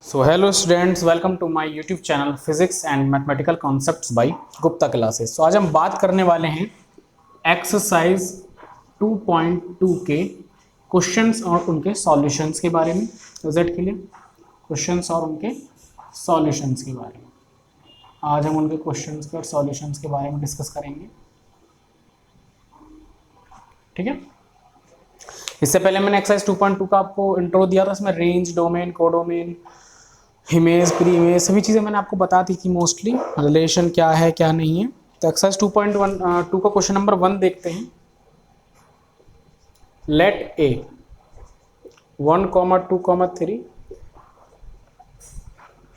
So hello students, welcome to my YouTube channel physics and mathematical concepts by Gupta classes. तो आज हम बात करने वाले हैं एक्सरसाइज 2.2 के क्वेश्चंस और उनके सॉल्यूशंस के बारे में। रिजल्ट के लिए क्वेश्चंस और उनके सॉल्यूशंस के बारे में आज हम उनके क्वेश्चंस के और सॉल्यूशंस के बारे में डिस्कस करेंगे। ठीक है, इससे पहले मैंने एक्सरसाइज 2.2 का आपको इंट्रो दिया था। इसमें range, domain, codomain, image, pre image सभी चीज़ें मैंने आपको बता दी थी। मोस्टली रिलेशन क्या है क्या नहीं है। तो एक्सरसाइज 2.1 का क्वेश्चन नंबर 1 देखते हैं। Let A 1, 2, 3,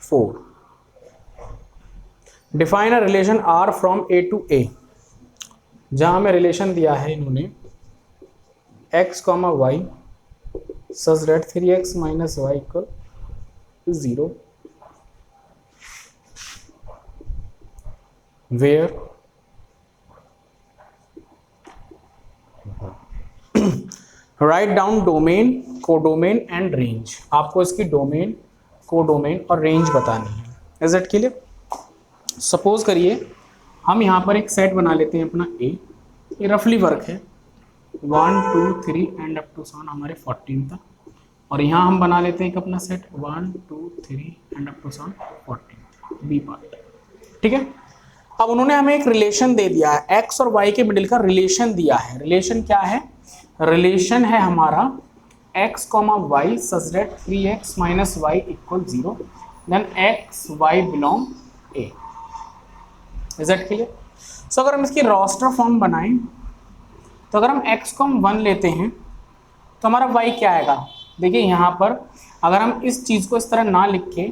4 define a relation R from A to A. जहां हमें रिलेशन दिया है इन्होंने x, y such that 3x - y = 0 where write down domain, codomain and range. आपको इसकी डोमेन, कोडोमेन और रेंज बतानी है। Is it clear? सपोज करिए हम यहाँ पर एक सेट बना लेते हैं अपना ए। ये रफली वर्क है 1, 2, 3 एंड अप टू 7 हमारे 14 तक। और यहाँ हम बना लेते हैं एक अपना set 1, 2, 3 and up to 7 14 B part. ठीक है, अब उन्होंने हमें एक रिलेशन दे दिया है, एक्स और वाई के मिडिल का रिलेशन दिया है। रिलेशन क्या है? रिलेशन है हमारा x, y such that 3x - y = 0 then x, y belong a। Is that clear? So अगर हम इसकी रोस्टर फॉर्म बनाएं तो अगर हम x को हम 1 लेते हैं तो हमारा y क्या आएगा? देखिए यहाँ पर अगर हम इस चीज़ को इस तरह ना लिख के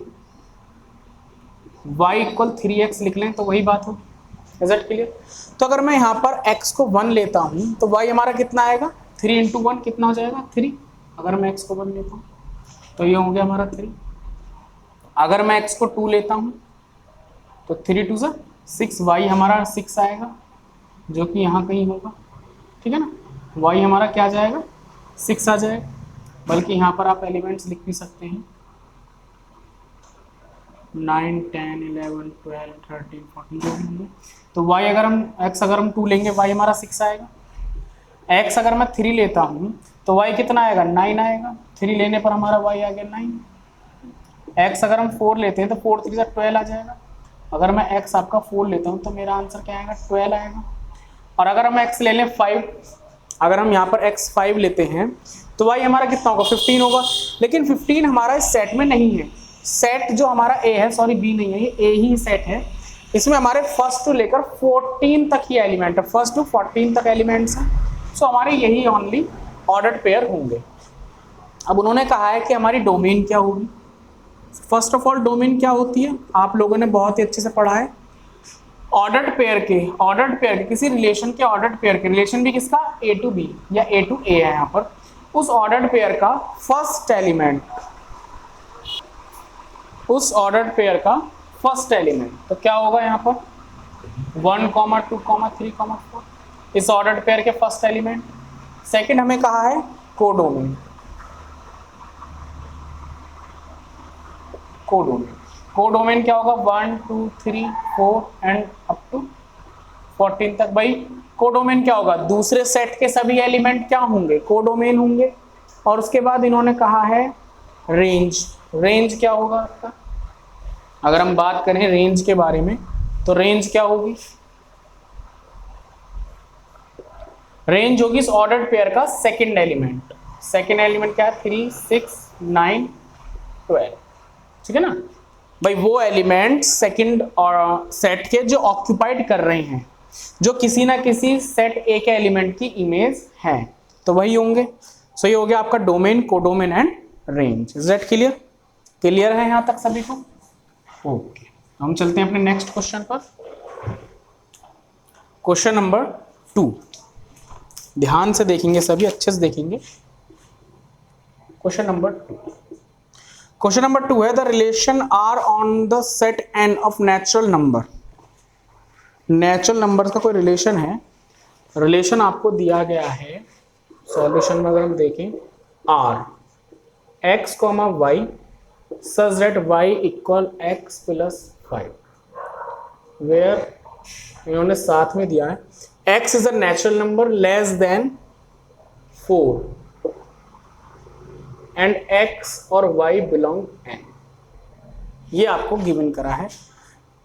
y = 3x लिख लें तो वही बात हो। Is that clear? तो अगर मैं यहाँ पर x को 1 लेता हूँ तो y हमारा कितना आएगा? 3 × 1 कितना हो जाएगा? 3। अगर मैं x को 1 लेता हूँ तो ये हो गया हमारा 3। अगर मैं x को 2 लेता हूँ तो 3 × 2 = 6, y हमारा 6 आएगा जो कि यहाँ कहीं होगा। ठीक है ना, y हमारा क्या आ जाएगा? 6 आ जाएगा। बल्कि यहाँ पर आप एलिमेंट्स लिख भी सकते हैं 9, 10, 11, 12, 13, 14 जो भी होंगे। तो y अगर हम x अगर हम 2 लेंगे y हमारा 6 आएगा। x अगर मैं 3 लेता हूँ तो y कितना आएगा? 9 आएगा। 3 लेने पर हमारा y आ गया 9। x अगर हम 4 लेते हैं तो 4 × 3 = 12 आ जाएगा। अगर मैं x आपका 4 लेता हूँ तो मेरा आंसर क्या आएगा? 12 आएगा। और अगर हम x ले लें 5, अगर हम यहाँ पर x 5 लेते हैं तो y हमारा कितना होगा? 15 होगा। लेकिन 15 हमारा इस सेट में नहीं है। सेट जो हमारा a है, सॉरी b नहीं है, ये a ही सेट है। इसमें हमारे फर्स्ट टू लेकर 14 तक ही एलिमेंट है, फर्स्ट टू 14 तक एलिमेंट्स हैं। सो हमारे यही ओनली ऑर्डर्ड पेयर होंगे। अब उन्होंने कहा है कि हमारी डोमेन क्या होगी। फर्स्ट ऑफ ऑल डोमेन क्या होती है आप लोगों ने बहुत ही अच्छे से पढ़ा है। ऑर्डर्ड पेयर के किसी रिलेशन के ऑर्डर्ड पेयर के, रिलेशन भी किसका? a to b या a to a है यहाँ पर। उस ऑर्डर्ड पेयर का फर्स्ट एलिमेंट, उस ऑर्डर्ड पेयर का फर्स्ट एलिमेंट तो क्या होगा यहाँ पर? 1, 2, 3, 4 इस ऑर्डर्ड पेयर के फर्स्ट एलिमेंट। सेकंड हमें कहा है कोडोमेन। कोडोमेन क्या होगा? 1, 2, 3, 4 एंड अप टू 14 तक। भाई कोडोमेन क्या होगा? दूसरे सेट के सभी एलिमेंट क्या होंगे? कोडोमेन होंगे। और उसके बाद इन्होंने कहा है रेंज। रेंज क्या होगा आपका? अगर हम बात करें रेंज के बारे में तो रेंज क्या होगी? रेंज होगी इस ऑर्डर्ड पेयर का सेकंड एलिमेंट। सेकंड एलिमेंट क्या है? 3, 6, 9, 12। ठीक है ना भाई, वो एलिमेंट सेकंड और सेट के जो ऑक्यूपाइड कर रहे हैं, जो किसी ना किसी सेट ए के एलिमेंट की इमेज है, तो वही होंगे। सो ये हो गया आपका domain, codomain and range. Is that clear? Clear है यहां तक सभी को? ओके, हम चलते हैं अपने नेक्स्ट क्वेश्चन पर। क्वेश्चन नंबर 2 ध्यान से देखेंगे, सभी अच्छे से देखेंगे। क्वेश्चन नंबर 2 है the relation R on the set N of natural number. Natural number का कोई रिलेशन है। रिलेशन आपको दिया गया है सॉल्यूशन में, अगर हम देखें are x, y such that y equal x plus 5 where इन्होंने साथ में दिया है x is a natural number less than 4 and x और y belong n। ये आपको गिवन करा है।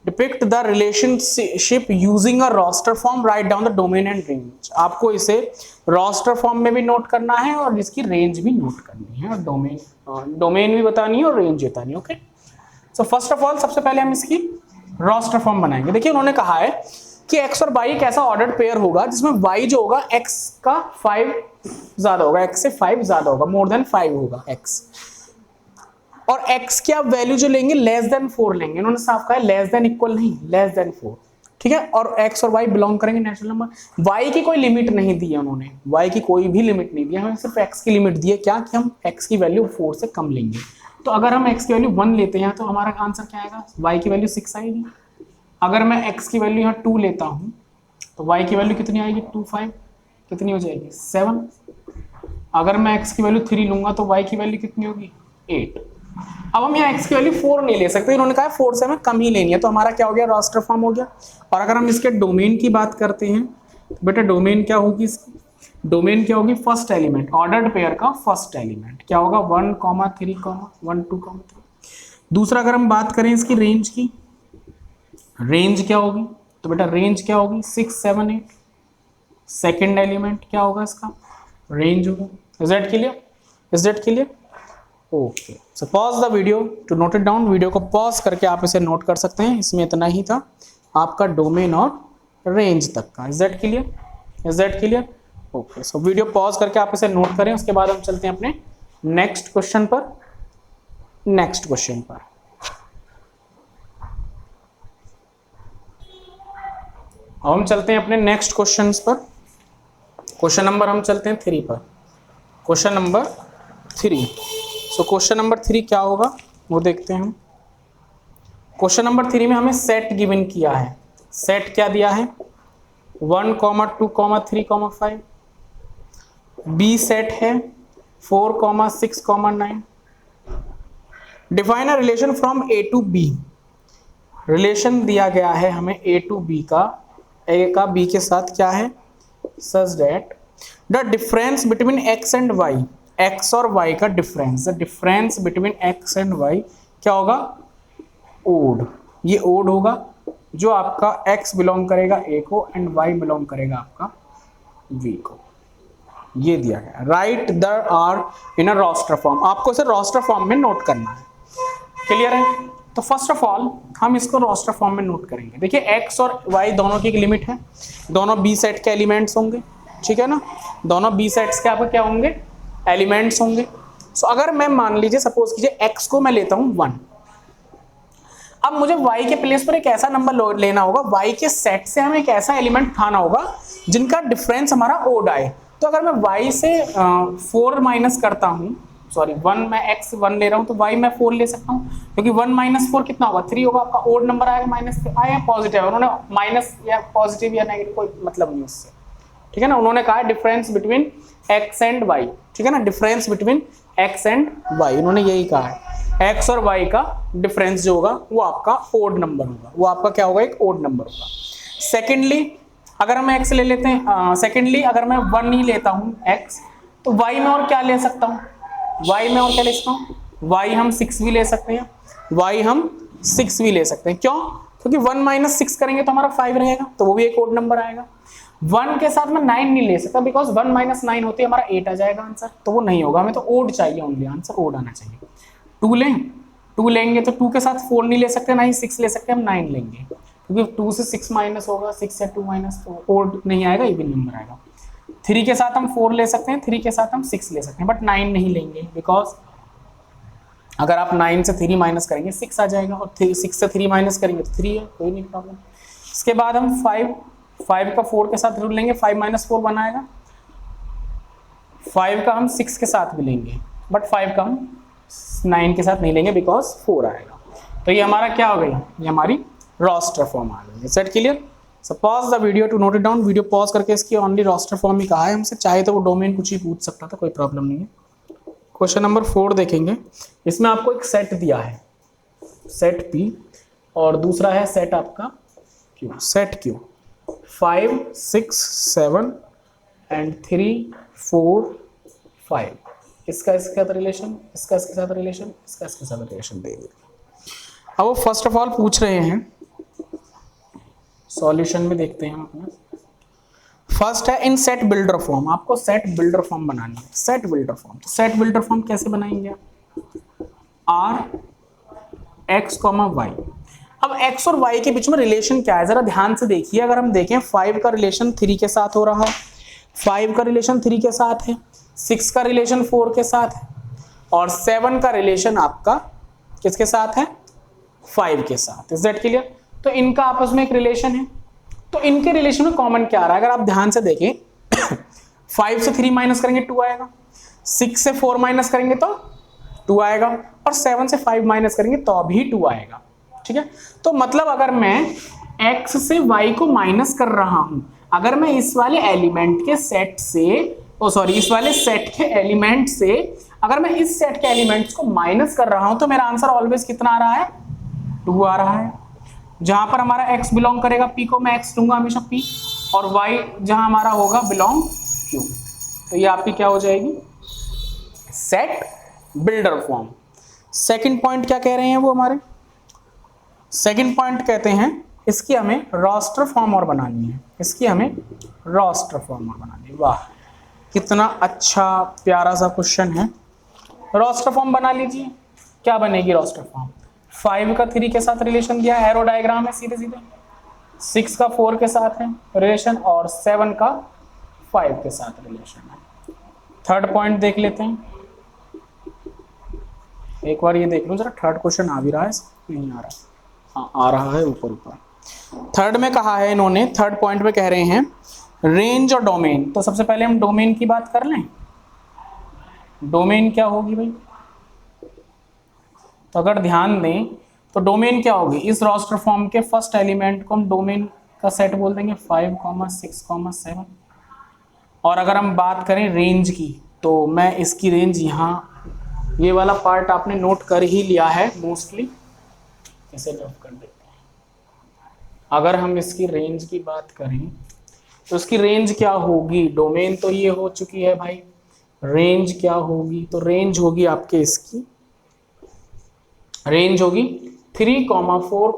Depict the relationship using a roster form, write down the domain and range. आपको इसे रोस्टर फॉर्म में भी नोट करना है और इसकी रेंज भी नोट करनी है और डोमेन भी बतानी है और रेंज बतानी है। Okay, so first of all सबसे पहले हम इसकी रोस्टर फॉर्म बनाएंगे। देखिए उन्होंने कहा है कि x और y एक ऐसा ऑर्डर्ड पेयर होगा जिसमें y जो होगा x का 5 ज्यादा होगा, x से 5 ज्यादा होगा, मोर देन 5 होगा x, और x की आप वैल्यू जो लेंगे लेस देन 4 लेंगे। इन्होंने साफ कहा है लेस देन इक्वल नहीं, लेस देन 4, ठीक है। और x और y बिलोंग करेंगे नेचुरल नंबर। y की कोई लिमिट नहीं दी है उन्होंने, y की कोई भी लिमिट नहीं दी है, हमें सिर्फ x की लिमिट दी है, क्या कि हम x की वैल्यू 4 से कम लेंगे। तो अगर हम x की वैल्यू 1 लेते हैं तो हमारा आंसर क्या आएगा, y की वैल्यू 6 आएगी। अगर मैं x की वैल्यू यहाँ 2 लेता हूँ तो y की वैल्यू कितनी आएगी, 2 5 कितनी हो जाएगी, 7। अगर मैं x की वैल्यू 3 लूंगा तो y की वैल्यू कितनी होगी, 8। अब हम यहाँ x की वैल्यू 4 नहीं ले सकते, इन्होंने कहा 4 से हमें कम ही लेनी है, तो हमारा क्या हो गया, रोस्टर फॉर्म हो गया। और अगर हम इसके डोमेन की बात करते हैं तो बेटा डोमेन क्या होगी इसकी, डोमेन क्या होगी, फर्स्ट एलिमेंट, ऑर्डर्ड पेयर का फर्स्ट एलिमेंट क्या होगा, 1, 3, 1, 2, 3। दूसरा अगर हम बात करें इसकी रेंज की, रेंज क्या होगी, तो बेटा रेंज क्या होगी, 6, 7, 8। सेकेंड एलिमेंट क्या होगा इसका, रेंज होगा। Is that clear, is that clear? Okay, so pause the video to note it down. Video को पॉज करके आप इसे नोट कर सकते हैं। इसमें इतना ही था आपका डोमेन और रेंज तक का। Is that clear, is that clear? Okay, so video pause करके आप इसे नोट करें, उसके बाद हम चलते हैं अपने नेक्स्ट क्वेश्चन पर। नेक्स्ट क्वेश्चन पर अब हम चलते हैं अपने नेक्स्ट क्वेश्चंस पर। क्वेश्चन नंबर हम चलते हैं 3 पर। Question number 3। So question number 3 क्या होगा वो देखते हैं हम। क्वेश्चन नंबर 3 में हमें सेट गिवन किया है। सेट क्या दिया है, 1, 2, 3, 5। बी सेट है 4, 6, 9। Define a relation from A to B. Relation दिया गया है हमें ए टू बी का, ए का बी के साथ क्या है, such that the difference between x and y, x और वाई का difference, the difference between x and y क्या होगा, ओड। ये ओड होगा, जो आपका एक्स बिलोंग करेगा ए को एंड वाई बिलोंग करेगा आपका वी को। ये दिया गया। Write the R in a roster form. आपको इसे रोस्टर फॉर्म में नोट करना है। क्लियर है? तो फर्स्ट ऑफ ऑल हम इसको रोस्टर फॉर्म में नोट करेंगे। देखिए एक्स और वाई दोनों की एक लिमिट है, दोनों बी सेट के एलिमेंट्स होंगे, ठीक है ना, दोनों बी सेट्स के आपके क्या होंगे, एलिमेंट्स होंगे। सो अगर मैं मान लीजिए सपोज कीजिए एक्स को मैं लेता हूं 1, अब मुझे y के प्लेस पर एक ऐसा नंबर लेना होगा, y के सेट से हमें एक ऐसा एलिमेंट उठाना होगा जिनका डिफरेंस हमारा ओड आए। तो अगर मैं y से 4 माइनस करता हूँ, सॉरी 1 मैं x 1 ले रहा हूँ तो y मैं 4 ले सकता हूँ, क्योंकि 1 - 4 कितना होगा, 3 होगा। आपका ओड नंबर आएगा, माइनस आया पॉजिटिव, उन्होंने माइनस या पॉजिटिव या नेगेटिव कोई मतलब नहीं उससे, ठीक है ना। उन्होंने कहा difference between x and y, ठीक है ना, difference between x and y, उन्होंने यही कहा है। x और y का डिफरेंस जो होगा वो आपका ओड नंबर होगा, वो आपका क्या होगा, एक ओड नंबर होगा। सेकेंडली अगर हम x ले लेते हैं, सेकेंडली अगर मैं 1 ही लेता हूँ x, तो y में और क्या ले सकता हूँ, y में और क्या ले सकता हूँ, y हम 6 भी ले सकते हैं, y हम 6 भी ले सकते हैं। क्यों? क्योंकि 1 - 6 करेंगे तो हमारा 5 रहेगा, तो वो भी एक ओड नंबर आएगा। 1 के साथ में 9 नहीं ले सकता, बिकॉज 1 - 9 होती है हमारा 8 आ जाएगा आंसर, तो वो नहीं होगा, हमें तो ओड चाहिए, ओनली आंसर ओड आना चाहिए। 2 लें, 2 लेंगे तो 2 के साथ 4 नहीं ले सकते, ना ही 6 ले सकते, हम 9 लेंगे, क्योंकि 2 से 6 माइनस होगा, 6 से 2 माइनस, तो ओड नहीं आएगा, इवन नंबर आएगा। 3 के साथ हम 4 ले सकते हैं, 3 के साथ हम 6 ले सकते हैं, बट 9 नहीं लेंगे, बिकॉज अगर आप 9 से 3 माइनस करेंगे 6 आ जाएगा, और 6 से 3 माइनस करेंगे तो 3 है, कोई नहीं प्रॉब्लम। इसके बाद हम 5 का 4 के साथ रूल लेंगे, 5 - 4 बनाएगा। 5 का हम 6 के साथ भी लेंगे, बट 5 का हम 9 के साथ नहीं लेंगे, बिकॉज 4 आएगा। तो ये हमारा क्या हो गई, ये हमारी रोस्टर फॉर्म आ गई। Set clear? So pause the video to note it down. Video pause करके इसकी ओनली रोस्टर फॉर्म ही कहा है हमसे, चाहे तो वो डोमेन कुछ ही पूछ सकता था, कोई प्रॉब्लम नहीं है, क्वेश्चन नंबर 4 देखेंगे। इसमें आपको एक सेट दिया है, सेट P, और दूसरा है सेट आपका Q, सेट Q 5 6 7 एंड 3 4 5। इसका इसके साथ रिलेशन, इसका इसके साथ रिलेशन, इसका इसके साथ रिलेशन देंगे। अब वो फर्स्ट ऑफ ऑल पूछ रहे हैं, सॉल्यूशन में देखते हैं हम अपना। फर्स्ट है इन सेट बिल्डर फॉर्म, आपको सेट बिल्डर फॉर्म बनानी है। सेट बिल्डर फॉर्म, तो सेट बिल्डर फॉर्म कैसे बनाएंगे? R x comma y. अब x और y के बीच में रिलेशन क्या है जरा ध्यान से देखिए। अगर हम देखें 5 का रिलेशन 3 के साथ हो रहा है, 5 का रिलेशन 3 के साथ है, 6 का रिलेशन 4 के साथ है, और 7 का रिलेशन आपका किसके साथ है? 5 के साथ। Is that clear? तो इनका आपस में एक रिलेशन है। तो इनके रिलेशन में कॉमन क्या आ रहा है? अगर आप ध्यान से देखें 5 से 3 माइनस करेंगे 2 आएगा, 6 से 4 माइनस करेंगे तो 2 आएगा, और 7 से 5 माइनस करेंगे तो भी 2 आएगा। ठीक है, तो मतलब अगर मैं x से y को माइनस कर रहा हूं, अगर मैं इस वाले एलिमेंट के सेट से, इस वाले सेट के एलिमेंट से अगर मैं इस सेट के एलिमेंट्स को माइनस कर रहा हूं तो मेरा आंसर ऑलवेज कितना आ रहा है? 2 आ रहा है। जहां पर हमारा x बिलोंग करेगा p को मैं x लूंगा हमेशा p, और y जहां हमारा होगा बिलोंग q। तो ये आपकी क्या हो जाएगी? Set builder form. Second point क्या कह रहे हैं वो हमारे? सेकंड पॉइंट कहते हैं इसकी हमें रोस्टर फॉर्म और बनानी है, इसकी हमें रोस्टर फॉर्म और बनानी है। वाह कितना अच्छा प्यारा सा क्वेश्चन है। रोस्टर फॉर्म बना लीजिए। क्या बनेगी रोस्टर फॉर्म? 5 का 3 के साथ रिलेशन दिया है, एरो डायग्राम है सीधे सीधे, 6 का 4 के साथ है रिलेशन, और 7 का 5 के साथ रिलेशन है। थर्ड पॉइंट देख लेते हैं, एक बार ये देख लो जरा, थर्ड क्वेश्चन आ भी रहा है? नहीं आ रहा? हाँ आ रहा है, ऊपर ऊपर। थर्ड में कहा है इन्होंने, थर्ड पॉइंट में कह रहे हैं रेंज और डोमेन। तो सबसे पहले हम डोमेन की बात कर लें। डोमेन क्या होगी भाई? तो अगर ध्यान दें तो डोमेन क्या होगी? इस रोस्टर फॉर्म के फर्स्ट एलिमेंट को हम डोमेन का सेट बोल देंगे 5, 6, 7। और अगर हम बात करें रेंज की तो मैं इसकी रेंज यहाँ, ये वाला पार्ट आपने नोट कर ही लिया है मोस्टली, इसे ड्रॉप कर देते हैं। अगर हम इसकी रेंज की बात करें तो इसकी रेंज क्या होगी? डोमेन तो ये हो चुकी है भाई, रेंज क्या होगी? तो रेंज होगी आपके, इसकी रेंज होगी 3, 4,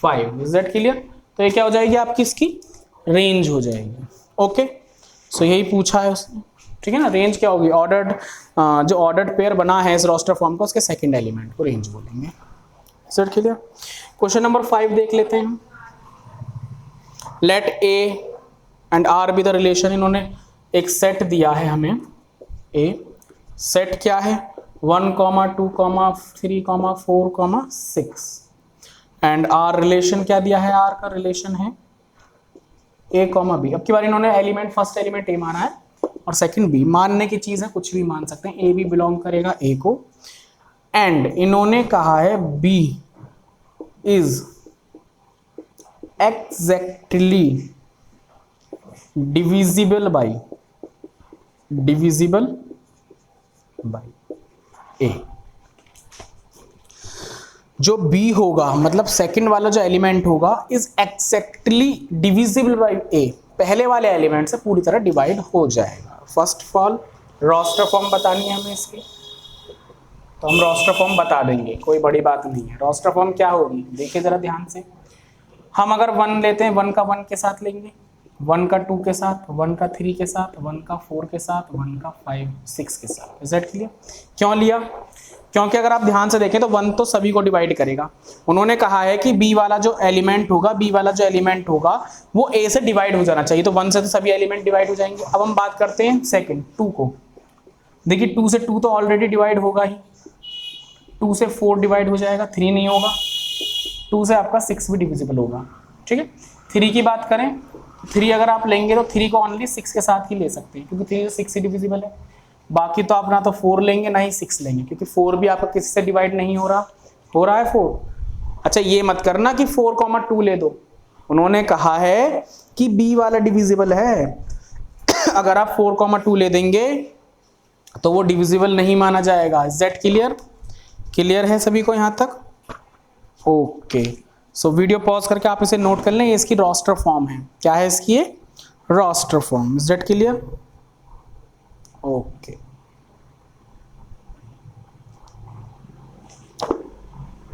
5। Is that clear? तो ये क्या हो जाएगी आपकी? इसकी रेंज हो जाएगी। ओके, सो यही पूछा है उसने। ठीक है ना, रेंज क्या होगी? ऑर्डर्ड, जो ऑर्डर्ड पेयर बना है इस रोस्टर फॉर्म का, उसके सेकंड एलिमेंट को रेंज बोलेंगे। Is that clear? Question number 5 देख लेते हैं। Let A and R be the relation. इन्होंने एक सेट दिया है हमें, ए सेट क्या है? 1, 2, 3, 4, 6, एंड आर रिलेशन क्या दिया है? आर का रिलेशन है ए कॉमा बी। अब की बार इन्होंने एलिमेंट, फर्स्ट एलिमेंट ए माना है और सेकंड बी। मानने की चीज है, कुछ भी मान सकते हैं। ए बी बिलोंग करेगा ए को, एंड इन्होंने कहा है B is exactly divisible by A. जो बी होगा, मतलब सेकंड वाला जो एलिमेंट होगा, is exactly divisible by A, पहले वाले एलिमेंट से पूरी तरह डिवाइड हो जाएगा। First of all roster form बतानी है हमें इसकी, तो हम रोस्टर फॉर्म बता देंगे, कोई बड़ी बात नहीं है। रोस्टर फॉर्म क्या होगी देखिए जरा ध्यान से। हम अगर 1 लेते हैं, 1 का 1 के साथ लेंगे, 1 का 2 के साथ, 1 का 3 के साथ, 1 का 4 के साथ, 1 का 5, 6 के साथ। Is that clear? क्यों लिया? क्योंकि अगर आप ध्यान से देखें तो 1 तो सभी को डिवाइड करेगा। उन्होंने कहा है कि बी वाला जो एलिमेंट होगा वो ए से डिवाइड हो जाना चाहिए, तो 1 से तो सभी एलिमेंट डिवाइड हो जाएंगे। अब हम बात करते हैं सेकंड 2 को। देखिए 2 से 2 तो ऑलरेडी डिवाइड होगा ही, 2 से 4 डिवाइड हो जाएगा, 3 नहीं होगा। 2 से आपका 6 भी डिविजिबल होगा। ठीक है, 3 की बात करें, 3 अगर आप लेंगे तो 3 को ओनली 6 के साथ ही ले सकते हैं, क्योंकि 3 से 6 ही डिविजिबल है। बाकी तो आप ना तो 4 लेंगे ना ही 6 लेंगे, क्योंकि 4 भी आपका किसी से डिवाइड नहीं हो रहा है 4। अच्छा ये मत करना कि 4, 2 ले दो। उन्होंने कहा है कि बी वाला डिविजिबल है अगर आप 4,2 ले देंगे तो वो डिविजिबल नहीं माना जाएगा। Is that clear? क्लियर है सभी को यहाँ तक? ओके, सो वीडियो पॉज करके आप इसे नोट कर लें, ये इसकी रोस्टर फॉर्म है। क्या है इसकी? ये roster form. Is that clear? Okay,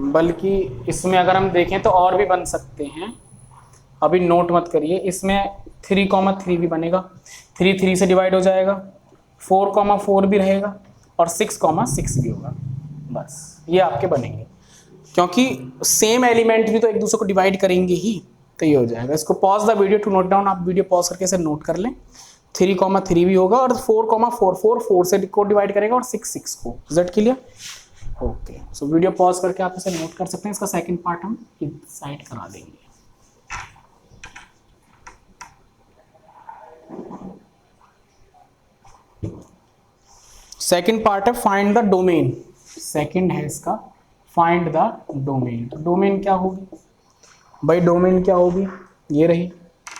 बल्कि इसमें अगर हम देखें तो और भी बन सकते हैं, अभी नोट मत करिए। इसमें 3,3 भी बनेगा, 3 से डिवाइड हो जाएगा, 4,4 भी रहेगा और 6,6 भी होगा। बस ये आपके बनेंगे, क्योंकि सेम एलिमेंट भी तो एक दूसरे को डिवाइड करेंगे ही, तो ये हो जाएगा। इसको pause the video to note down, आप वीडियो पॉज करके इसे नोट कर लें। 3,3 भी होगा और 4,4 4 से को डिवाइड करेगा और 6 को। Is that clear? Okay, so video pause करके आप इसे नोट कर सकते हैं। इसका सेकंड पार्ट हम साइड करा देंगे। सेकंड पार्ट है फाइंड द डोमेन। सेकंड है इसका फाइंड द डोमेन। तो डोमेन क्या होगी भाई? डोमेन क्या होगी? ये रही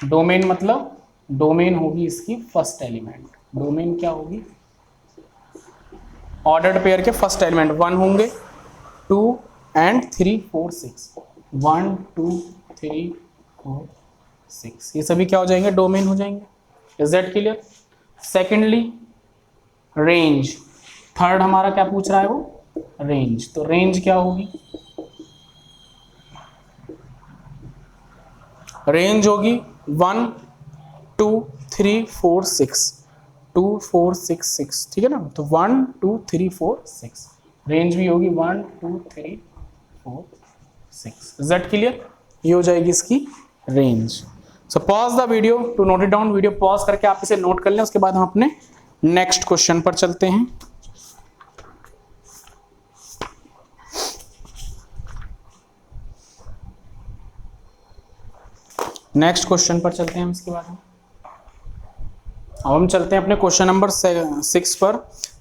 डोमेन, मतलब डोमेन होगी इसकी फर्स्ट एलिमेंट। डोमेन क्या होगी? ऑर्डर्ड पेयर के फर्स्ट एलिमेंट 1 होंगे, 2 एंड 3 4 6, 1 2 3 4 6, ये सभी क्या हो जाएंगे? डोमेन हो जाएंगे। Is that clear? Secondly range, third हमारा क्या पूछ रहा है? वो रेंज। तो रेंज क्या होगी? रेंज होगी 1 2 3 4 6, 2 4 6 6, ठीक है ना? तो 1 2 3 4 6, रेंज भी होगी 1 2 3 4 6। Is that clear? ये हो जाएगी इसकी range. So pause the video to note it down. Video pause करके आप इसे नोट कर लें, उसके बाद हम अपने नेक्स्ट क्वेश्चन पर चलते हैं। नेक्स्ट क्वेश्चन पर चलते हैं हम इसके बाद। अब हम चलते हैं अपने क्वेश्चन नंबर 6 पर,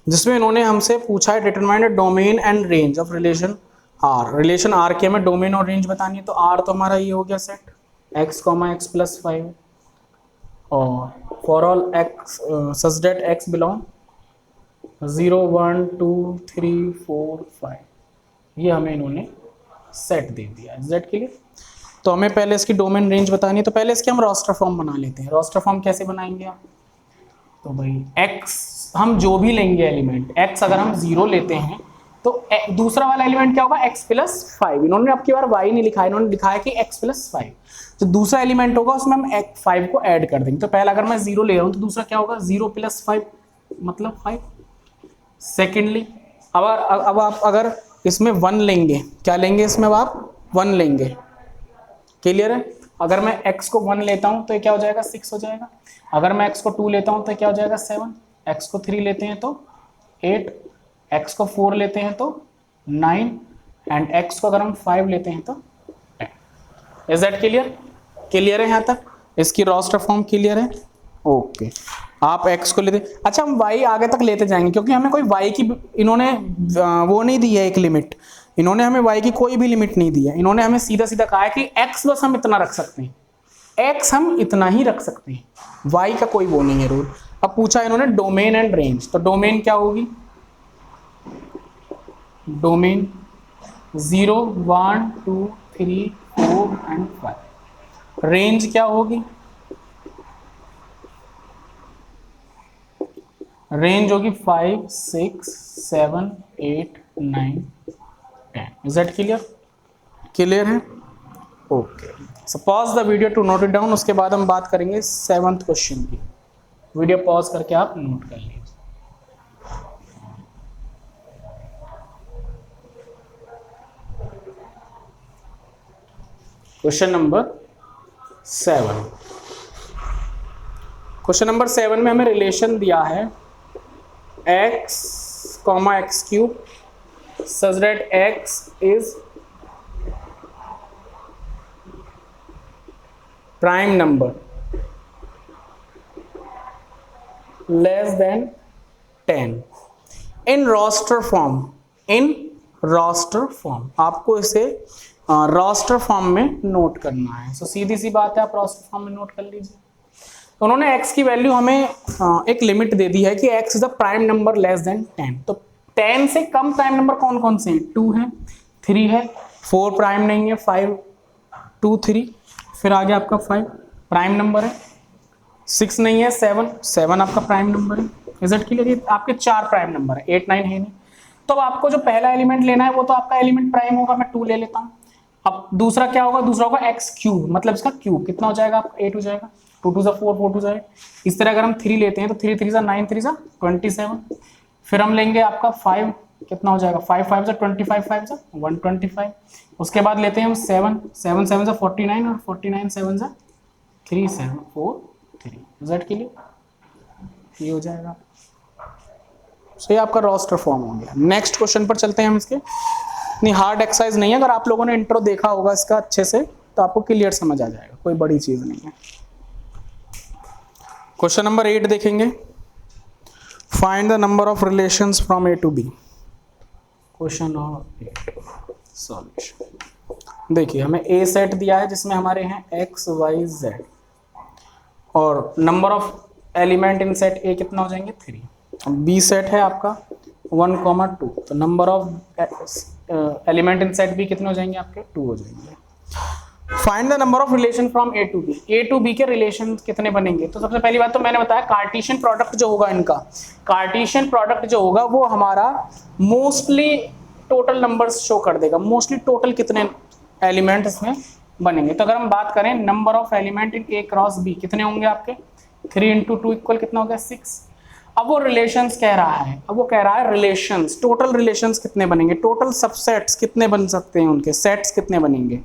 जिसमें इन्होंने हमसे पूछा है determine domain and range of relation R. Relation R के हमें डोमेन और रेंज बतानी है। तो आर तो हमारा ये हो गया सेट x, x+5 और for all x such that x belong 0 1 2 3 4 5, ये हमें इन्होंने सेट दे दिया। Is that clear? तो हमें पहले इसकी डोमेन रेंज बतानी है, तो पहले इसके हम रोस्टर फॉर्म बना लेते हैं। रोस्टर फॉर्म कैसे बनाएंगे आप? तो भाई x हम जो भी लेंगे एलिमेंट, x अगर हम 0 लेते हैं तो दूसरा वाला एलिमेंट क्या होगा? x+5। इन्होंने अब की बार y नहीं लिखा है, इन्होंने लिखा है कि x+5। तो दूसरा एलिमेंट होगा उसमें हम 5 को ऐड कर देंगे। तो पहला अगर मैं 0 ले रहा हूँ तो दूसरा क्या होगा? 0 + 5 मतलब 5। सेकेंडली अब आप अगर इसमें 1 लेंगे, क्या लेंगे इसमें? अब आप 1 लेंगे। क्लियर है? अगर मैं x को 1 लेता हूं तो ये क्या हो जाएगा? 6 हो जाएगा। अगर मैं x को 2 लेता हूं तो क्या हो जाएगा? 7। x को 3 लेते हैं तो 8, x को 4 लेते हैं तो 9 एंड x को अगर हम 5 लेते हैं तो 10। Is that clear? क्लियर है यहाँ तक? इसकी रोस्टर फॉर्म क्लियर है? ओके, आप x को लेते, अच्छा हम y आगे तक लेते जाएंगे, क्योंकि हमें कोई y की इन्होंने वो नहीं दी है एक लिमिट। इन्होंने हमें y की कोई भी लिमिट नहीं दी है। इन्होंने हमें सीधा सीधा कहा है कि x बस हम इतना रख सकते हैं, x हम इतना ही रख सकते हैं, y का कोई वो नहीं है रूल। अब पूछा इन्होंने डोमेन एंड रेंज, तो डोमेन क्या होगी? Domain 0 1 2 3 4 and 5। रेंज क्या होगी? रेंज होगी 5 6 7 8 9 10। Is that clear? क्लियर है? Okay, so pause the video to note it down. उसके बाद हम बात करेंगे 7th क्वेश्चन की। वीडियो पॉज करके आप नोट कर लीजिए। Question number 7। क्वेश्चन नंबर 7 में हमें रिलेशन दिया है x, x³ such that x is prime number less than 10 in roster form। in roster form आपको इसे रोस्टर फॉर्म में नोट करना है। सो सीधी सी बात है, आप रोस्टर फॉर्म में नोट कर लीजिए। तो उन्होंने x की वैल्यू हमें एक लिमिट दे दी है कि x is a prime number less than 10। तो 10 से कम प्राइम नंबर कौन कौन से हैं? 2 है, 3 है, 4 प्राइम नहीं है, 5, 2, 3, फिर आगे आपका 5 प्राइम नंबर है, 6 नहीं है, 7 आपका प्राइम नंबर है। Is it clear? ये आपके 4 प्राइम नंबर है, 8 9 है नहीं। तो अब आपको जो पहला एलिमेंट लेना है वो तो आपका एलिमेंट प्राइम होगा, मैं 2 ले लेता हूँ। अब दूसरा क्या होगा? दूसरा होगा एक्स क्यूब, मतलब इसका क्यूब कितना हो जाएगा आपका? 8 हो जाएगा, 2 2 4 4 2 8। इस तरह अगर हम 3 लेते हैं तो 3 3 9 3 27। फिर हम लेंगे आपका 5, कितना हो जाएगा? 5 5 25, 5 125। उसके बाद लेते हैं हम 7 7 7 49 और 49 7 3 7 4 3। रिजल्ट के लिए ये हो जाएगा। सो ये आपका रोस्टर फॉर्म हो गया। नेक्स्ट क्वेश्चन पर चलते हैं हम। इसके इतनी हार्ड एक्सरसाइज नहीं है, अगर आप लोगों ने इंट्रो देखा होगा इसका अच्छे से तो आपको क्लियर समझ आ जाएगा, कोई बड़ी चीज नहीं है। क्वेश्चन नंबर 8 देखेंगे, find the number of relations from A to B. Question number 8 solution. देखिए हमें ए सेट दिया है जिसमें हमारे हैं एक्स वाई जेड, और number of element in set A कितना हो जाएंगे? 3। बी सेट है आपका 1, 2, तो number of element in set B कितने हो जाएंगे आपके? 2 हो जाएंगे। Find the number of relation from A to B. A to B के रिलेशन कितने बनेंगे? तो सबसे पहली बात तो मैंने बताया कार्टेशियन प्रोडक्ट जो होगा इनका, कार्टेशियन प्रोडक्ट जो होगा वो हमारा मोस्टली टोटल नंबर्स शो कर देगा, मोस्टली टोटल कितने एलिमेंट इसमें बनेंगे। तो अगर हम बात करें number of element in A cross B कितने होंगे आपके? 3 × 2 इक्वल कितना हो गया? 6। अब वो रिलेशंस कह रहा है, अब वो कह रहा है रिलेशंस, टोटल रिलेशंस कितने बनेंगे, टोटल सबसेट्स कितने बन सकते हैं, उनके सेट्स कितने बनेंगे।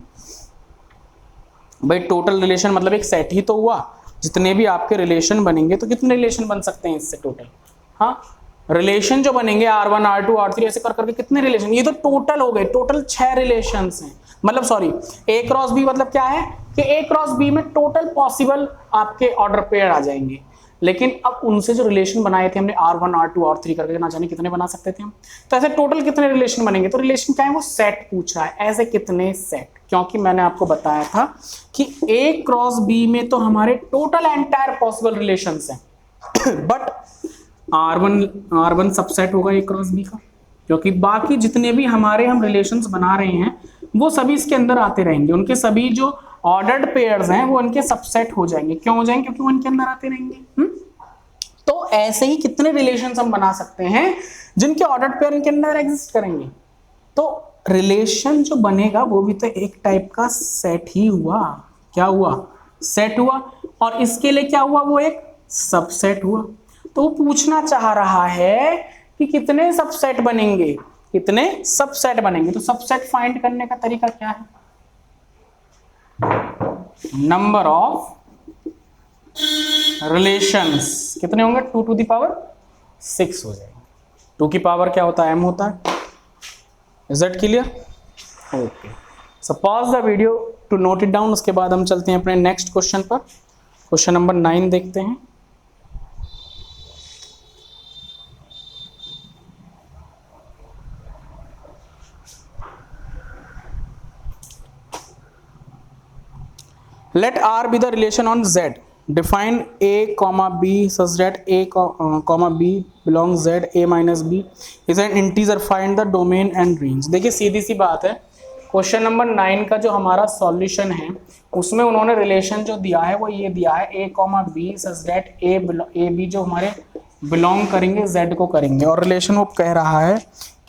भाई टोटल रिलेशन मतलब एक सेट ही तो हुआ, जितने भी आपके रिलेशन बनेंगे तो कितने रिलेशन बन सकते हैं इससे टोटल? हाँ, रिलेशन जो बनेंगे R1 R2 R3 ऐसे कर करके कितने रिलेशन, ये तो टोटल हो गए, टोटल 6 रिलेशंस हैं। मतलब सॉरी, ए क्रॉस बी मतलब क्या है कि ए क्रॉस बी में टोटल पॉसिबल आपके ऑर्डर पेयर आ जाएंगे, लेकिन अब उनसे जो रिलेशन बनाए थे हमने R1 R2 R3 करके, ना जाने कितने बना सकते थे हम। तो ऐसे टोटल कितने रिलेशन बनेंगे? तो रिलेशन क्या है? वो सेट पूछ रहा है, ऐसे कितने सेट, क्योंकि मैंने आपको बताया था कि A क्रॉस B में तो हमारे टोटल एंटायर पॉसिबल रिलेशंस हैं बट R1 सबसेट होगा A क्रॉस B का, क्योंकि बाकी जितने भी हमारे हम रिलेशंस बना रहे हैं वो सभी इसके अंदर आते रहेंगे, उनके सभी जो ऑर्डर्ड पेयर्स हैं वो उनके सबसेट हो जाएंगे। क्यों हो जाएंगे? क्योंकि वो उनके अंदर आते रहेंगे। तो ऐसे ही कितने रिलेशंस हम बना सकते हैं जिनके ऑर्डर्ड पेयर इनके अंदर एग्जिस्ट करेंगे। तो रिलेशन जो बनेगा वो भी तो एक टाइप का सेट ही हुआ। क्या हुआ? सेट हुआ। और इसके लिए क्या हुआ? वो एक सबसेट हुआ। तो वो पूछना चाह रहा है कि कितने सबसेट बनेंगे, कितने सबसेट बनेंगे। तो सबसेट फाइंड करने का तरीका क्या है? नंबर ऑफ रिलेशंस कितने होंगे? 2 to the power 6 हो जाएगा। 2 की पावर क्या होता है? m होता है। Is that clear? Okay, so pause the video to note it down. उसके बाद हम चलते हैं अपने नेक्स्ट क्वेश्चन पर। क्वेश्चन नंबर 9 देखते हैं। Let R be the relation on Z. Define A, B such that A, B belongs Z. A minus B is an integer. Find the domain and range. देखिए सीधी सी बात है, question number 9 का जो हमारा solution है उसमें उन्होंने रिलेशन जो दिया है वो ये दिया है A, B such that A B जो हमारे बिलोंग करेंगे Z को करेंगे, और रिलेशन वो कह रहा है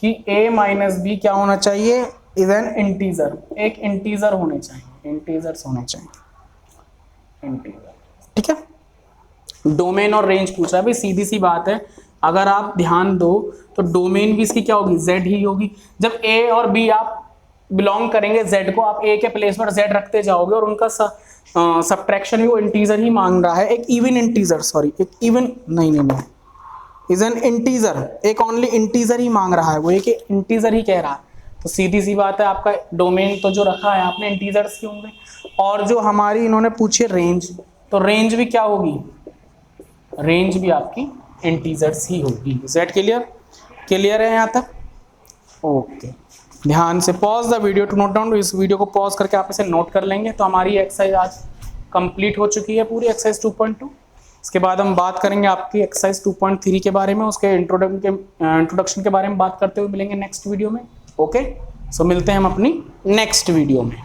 कि A माइनस B क्या होना चाहिए? इज एन इंटीजर, एक इंटीजर होने चाहिए, इंटीजर्स होने चाहिए, ठीक है। डोमेन और रेंज पूछ रहा है। भाई सीधी सी बात है, अगर आप ध्यान दो तो डोमेन भी इसकी क्या होगी? Z ही होगी। जब A और B आप बिलोंग करेंगे Z को, आप A के प्लेस पर Z रखते जाओगे और उनका सब्ट्रैक्शन ही वो इंटीजर ही मांग रहा है, एक इवन इंटीजर, सॉरी एक इवन नहीं इज एन इंटीजर, एक ओनली इंटीजर ही मांग रहा है, वो एक इंटीजर ही कह रहा है। तो सीधी सी बात है, आपका डोमेन तो जो रखा है आपने इंटीजर्स के होंगे, और जो हमारी इन्होंने पूछी रेंज, तो रेंज भी क्या होगी? रेंज भी आपकी इंटीजर्स ही होगी। Set clear? क्लियर है यहाँ तक? ओके, ध्यान से pause the video to note down. इस वीडियो को पॉज करके आप इसे नोट कर लेंगे। तो हमारी एक्सरसाइज आज कंप्लीट हो चुकी है पूरी, एक्सरसाइज 2.2। इसके बाद हम बात करेंगे आपकी एक्सरसाइज 2.3 के बारे में, उसके इंट्रोडक्शन के बारे में बात करते हुए मिलेंगे नेक्स्ट वीडियो में। ओके, सो मिलते हैं हम अपनी नेक्स्ट वीडियो में।